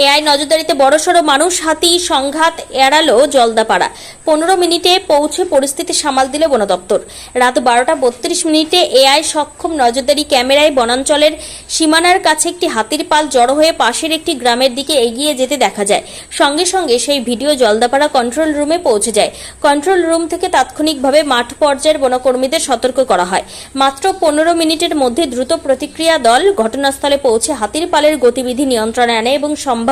AI নজরদারিতে বড়সড় মানুষ হাতি সংঘাত এড়ালো জলদাপাড়া। 15 মিনিটে পৌঁছে পরিস্থিতি সামাল দিল বন দপ্তর। রাত 12:32 এআই সক্ষম নজরদারি ক্যামেরায় বনাঞ্চলের সীমানার কাছে একটি হাতির পাল জড়ো হয়ে পাশের একটি গ্রামের দিকে এগিয়ে যেতে দেখা যায়। সঙ্গে সঙ্গে সেই ভিডিও জলদাপাড়া কন্ট্রোল রুমে পৌঁছে যায়। কন্ট্রোল রুম থেকে তাৎক্ষণিকভাবে মাঠ পর্যায়ের বনকর্মীদের সতর্ক করা হয়। মাত্র 15 মিনিটের মধ্যে দ্রুত প্রতিক্রিয়া দল ঘটনাস্থলে পৌঁছে হাতির পালের গতিবিধি নিয়ন্ত্রণে আনে এবং সম্ভাব্য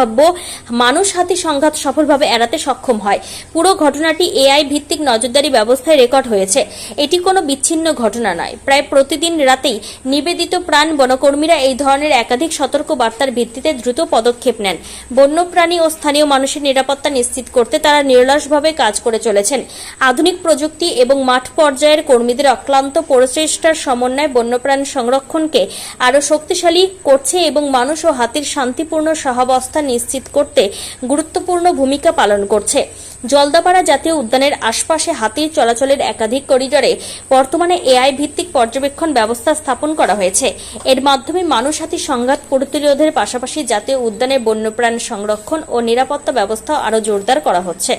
মানুষ হাতি সংঘাত সফলভাবে এড়াতে সক্ষম হয়। পুরো ঘটনাটি এআই ভিত্তিক নজরদারি ব্যবস্থায় রেকর্ড হয়েছে। এটি কোনো বিচ্ছিন্ন ঘটনা নয়। প্রায় প্রতিদিন রাতেই নিবেদিত প্রাণ বনকর্মীরা এই ধরনের একাধিক সতর্ক বার্তার ভিত্তিতে দ্রুত পদক্ষেপ নেন। বন্যপ্রাণী ও স্থানীয় মানুষের নিরাপত্তা নিশ্চিত করতে তারা নিরলসভাবে কাজ করে চলেছেন। আধুনিক প্রযুক্তি এবং মাঠ পর্যায়ের কর্মীদের অক্লান্ত প্রচেষ্টার সমন্বয়ে বন্যপ্রাণ সংরক্ষণকে আরও শক্তিশালী করছে এবং মানুষ ও হাতির শান্তিপূর্ণ সহাবস্থান নিশ্চিত করতে গুরুত্বপূর্ণ ভূমিকা পালন করছে। জলদাপাড়া জাতীয় উদ্যানের আশপাশে হাতির চলাচলের একাধিক করিডোরে বর্তমানে এআই ভিত্তিক পর্যবেক্ষণ ব্যবস্থা স্থাপন করা হয়েছে। এর মাধ্যমে মানুষ হাতি সংঘাত প্রতিরোধের পাশাপাশি জাতীয় উদ্যানের বন্যপ্রাণ সংরক্ষণ ও নিরাপত্তা ব্যবস্থা আরও জোরদার করা হচ্ছে।